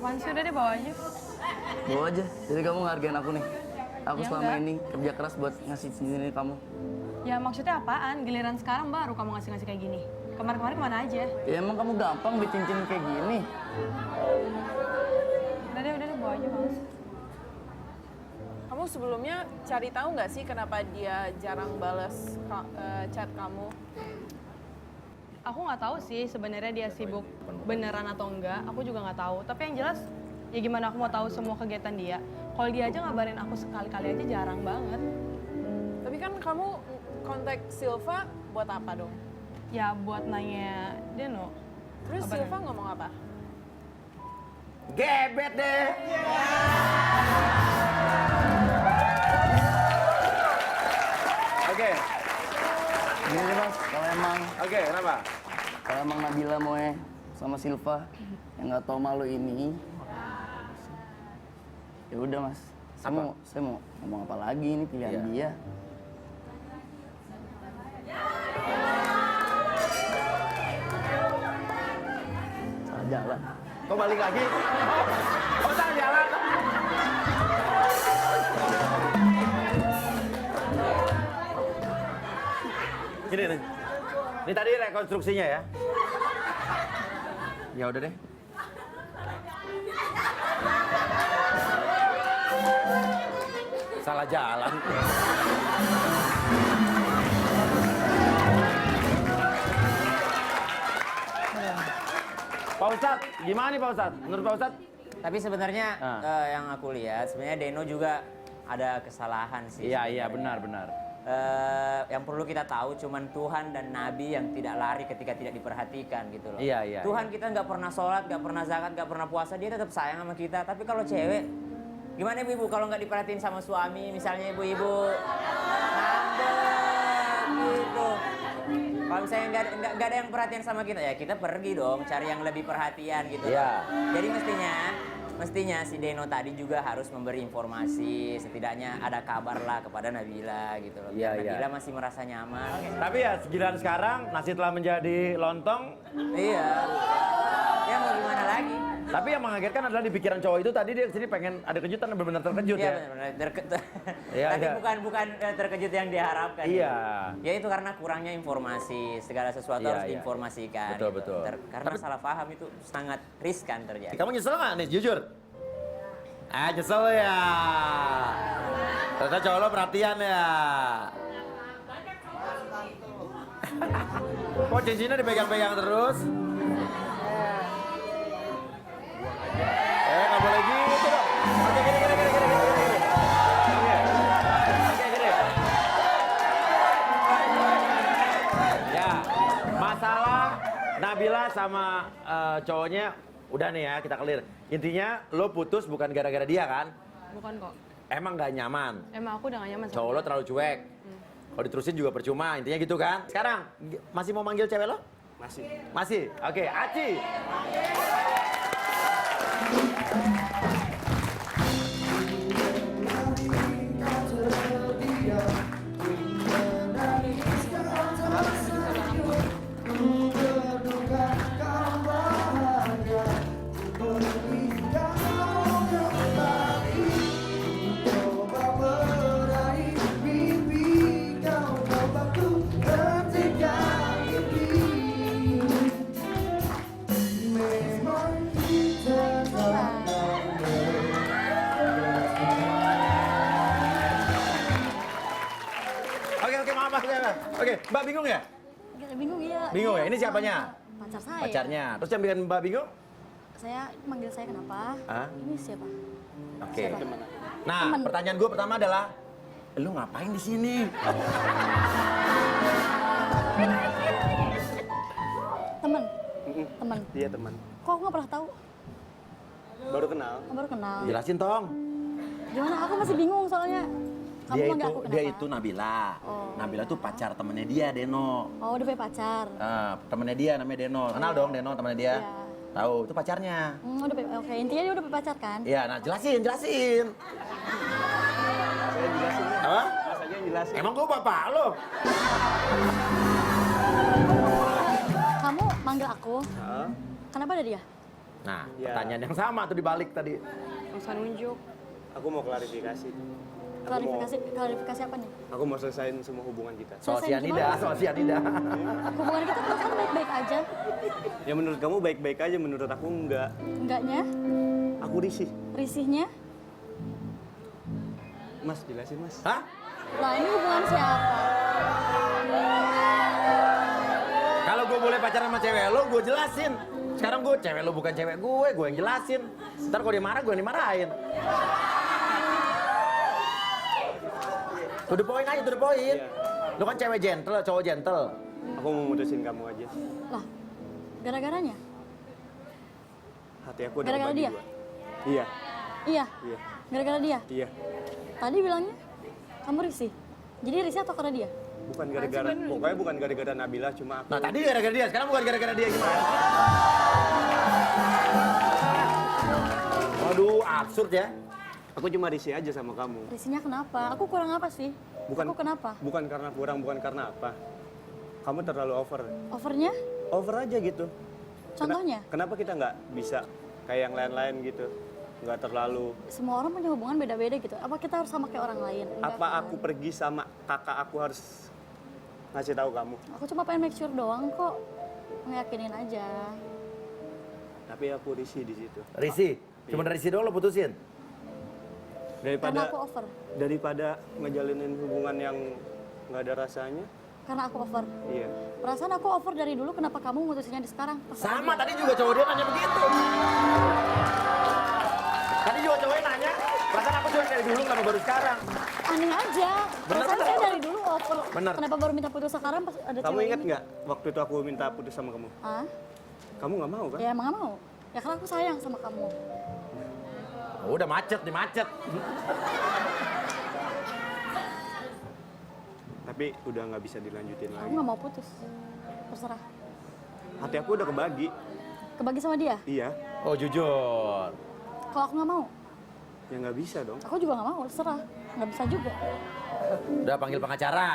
Apaan sih, udah deh bawa aja. Bawa aja, jadi kamu ngehargain aku nih. Aku Ya selama enggak. ini kerja keras buat ngasih cincin ini kamu. Ya maksudnya apaan? Giliran sekarang baru kamu ngasih-ngasih kayak gini. Kemarin-kemarin kemana aja? Ya emang kamu gampang beli cincin kayak gini. Udah deh bawa aja males. Kamu sebelumnya cari tahu nggak sih kenapa dia jarang balas chat kamu? Aku nggak tahu sih sebenarnya dia sibuk beneran atau enggak. Aku juga nggak tahu. Tapi yang jelas, ya gimana aku mau tahu semua kegiatan dia? Kalau dia aja ngabarin aku sekali-kali aja jarang banget. Tapi kan kamu kontak Silva buat apa dong? Ya buat nanya Deno. Terus Apa Silva ngomong apa? Gebet deh. Oke, Gini nih mas, oke, kenapa? kalau emang Nabila mau sama Silva yang nggak tahu malu ini, ya udah mas. Saya mau ngomong apa lagi, ini pilihan Iya. dia. Salah jalan. Kok balik lagi? Oh, salah jalan. Gini nih. Ini tadi rekonstruksinya ya. Ya udah deh. Salah jalan. Pak Ustadz, gimana nih Pak Ustadz? Menurut Pak Ustadz? Tapi sebenarnya Ah. yang aku lihat sebenarnya Deno juga ada kesalahan sih. Iya, iya, sebenarnya. benar. Yang perlu kita tahu cuman Tuhan dan Nabi yang tidak lari ketika tidak diperhatikan gitu loh. Iya, iya, Tuhan kita nggak pernah sholat, nggak pernah zakat, nggak pernah puasa, dia tetap sayang sama kita. Tapi kalau cewek, gimana ibu-ibu kalau nggak diperhatiin sama suami, misalnya ibu-ibu ngambek gitu. Kalau misalnya nggak ada yang perhatian sama kita, ya kita pergi dong cari yang lebih perhatian gitu. Iya. Jadi mestinya si Deno tadi juga harus memberi informasi, setidaknya ada kabar lah kepada Nabila gitu loh. Iya, Biar iya. Nabila masih merasa nyaman. Tapi ya giliran sekarang nasi telah menjadi lontong. Iya. Ya mau gimana lagi? Tapi yang mengagetkan adalah di pikiran cowok itu tadi dia kesini pengen ada kejutan dan benar-benar terkejut Iya ya. benar-benar Iya, tapi iya. bukan terkejut yang diharapkan. Iya. Ya itu karena kurangnya informasi, segala sesuatu Iya, harus iya. diinformasikan. Betul, gitu. betul. Karena salah paham itu sangat riskan terjadi. Kamu nyesel nggak nih jujur? Ah nyesel ya. Ternyata cowok lo perhatian ya. Kok cincinnya dipegang-pegang terus? Nggak boleh gitu dong. Oke, gini. Oke, gini. Ya, masalah Nabila sama cowoknya udah nih ya kita clear. Intinya lo putus bukan gara-gara dia kan? Bukan kok. Emang nggak nyaman. Emang aku udah gak nyaman sama Cowok lo dia. terlalu cuek. Kalau diterusin juga percuma, intinya gitu kan? Sekarang, masih mau manggil cewek lo? Masih. Masih? Oke, Aci. Oke, maaf. Oke, Mbak bingung ya? Bingung ya. Bingung ya? Ini siapanya? Pacar saya. Pacarnya. Terus yang bikin Mbak bingung? Saya manggil saya kenapa? Hah? Ini siapa? Oke. Siapa? Nah, Temen. pertanyaan gue pertama adalah, lu ngapain di sini? Temen. Temen. Iya teman, Kok aku nggak pernah tahu? baru kenal. Baru kenal. Jelasin tong. Gimana? Aku masih bingung soalnya. Kamu manggil aku kenapa? Dia itu Nabila. Oh. Nabila tuh pacar temennya dia, Deno. Oh, udah punya pacar. Temennya dia namanya Deno. Kenal dong Deno temennya dia? Iya. Tahu, itu pacarnya. Udah punya, oke, intinya dia udah punya pacar kan? Iya, nah jelasin. Saya jelasin. Apa? Mas aja yang jelasin. Emang gue bapak lo? Kamu manggil aku, Hah? kenapa ada dia? Nah, Ya. pertanyaan yang sama tuh dibalik tadi. Nggak usah nunjuk. Aku mau klarifikasi. Klarifikasi apa nih? Aku mau selesaiin semua hubungan kita. Soal Selesai sianida, gimana? soal sianida. Hubungan kita kan baik-baik aja. Ya menurut kamu baik-baik aja, menurut aku enggak. Enggaknya, Aku risih. risihnya. Mas, jelasin mas. Hah? Lah ini hubungan siapa? Kalau gue boleh pacaran sama cewek lo, gue jelasin. Sekarang gue cewek lo bukan cewek gue yang jelasin. Ntar kalau dia marah, gue yang dimarahin. To the point aja, to the point. Iya. Lo kan cewek gentle, cowok gentle. Aku mau mutusin kamu aja. Lah, gara-garanya? Hati aku udah Gara-gara kebagi dia? dua. Iya, Iya, iya, gara-gara dia. iya. Tadi bilangnya kamu risih. Jadi risih atau karena dia? Bukan gara-gara, pokoknya bukan gara-gara Nabila, cuma aku. Nah tadi gara-gara dia, sekarang bukan gara-gara dia gimana? Waduh, absurd ya. Aku cuma risih aja sama kamu. Risihnya kenapa? Aku kurang apa sih? Bukan, Aku kenapa? Bukan karena kurang, bukan karena apa. Kamu terlalu over. Overnya? Over aja gitu. Contohnya? Kenapa kita nggak bisa kayak yang lain-lain gitu? Nggak terlalu. Semua orang punya hubungan beda-beda gitu. Apa kita harus sama kayak orang lain? Enggak Apa kan? aku pergi sama kakak aku harus ngasih tahu kamu? Aku cuma pengen make sure doang kok. Ngeyakinin aja. Tapi aku risih di situ. Risi, cuma dari Risi doang lo putusin? Karena aku over. Daripada ngejalinin hubungan yang nggak ada rasanya. Karena aku over. Iya. Perasaan aku over dari dulu, kenapa kamu mutusinnya di sekarang? Terserah Sama, dia. tadi juga cowok dia nanya begitu. Tadi juga cowoknya nanya, perasaan aku cowok dari dulu kenapa baru sekarang? Aneh aja. Perasaan bener. saya dari dulu over. Bener. Kenapa baru minta putus sekarang pas ada Kamu cewek ingat ini? nggak waktu itu aku minta putus sama kamu? Hah? Kamu nggak mau kan? Ya emang gak mau. Ya karena aku sayang sama kamu. Oh, udah macet nih, macet. Tapi udah nggak bisa dilanjutin Aku lagi. gak mau putus. Terserah. Hati aku udah kebagi. Kebagi sama dia. Iya. Oh, jujur. Kalau aku gak mau, Ya nggak bisa dong. aku juga gak mau. Terserah. Gak bisa juga. Udah panggil pengacara.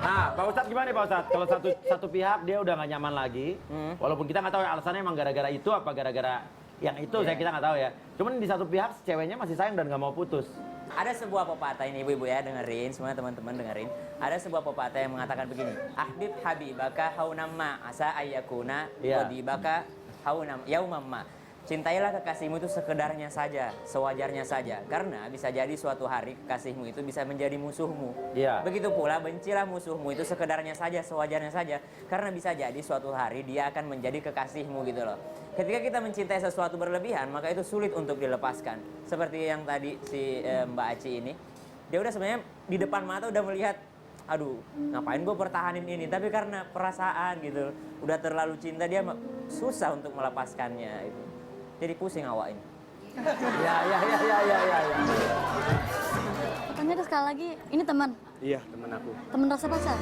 Nah, Pak Ustadz gimana nih Pak Ustadz? Kalau satu pihak dia udah nggak nyaman lagi, walaupun kita nggak tahu ya alasannya emang gara-gara itu apa gara-gara yang itu, kita nggak tahu ya. Cuman di satu pihak ceweknya masih sayang dan nggak mau putus. Ada sebuah pepatah ini ibu-ibu ya, dengerin, semua teman-teman dengerin. Ada sebuah pepatah yang mengatakan begini, Ahbib habibaka haunamma asa ayyakuna Iya. qadibaka haunam yaumamma. Cintailah kekasihmu itu sekedarnya saja, sewajarnya saja. Karena bisa jadi suatu hari kekasihmu itu bisa menjadi musuhmu. Iya. Begitu pula bencilah musuhmu itu sekedarnya saja, sewajarnya saja. Karena bisa jadi suatu hari dia akan menjadi kekasihmu gitu loh. Ketika kita mencintai sesuatu berlebihan, maka itu sulit untuk dilepaskan. Seperti yang tadi si Mbak Aci ini. Dia udah sebenarnya di depan mata udah melihat, aduh ngapain gue pertahanin ini. Tapi karena perasaan gitu, udah terlalu cinta dia susah untuk melepaskannya itu. Jadi pusing awak ini. Ya. Katanya sekali lagi, ini teman. Iya teman aku. Teman rasa pacar.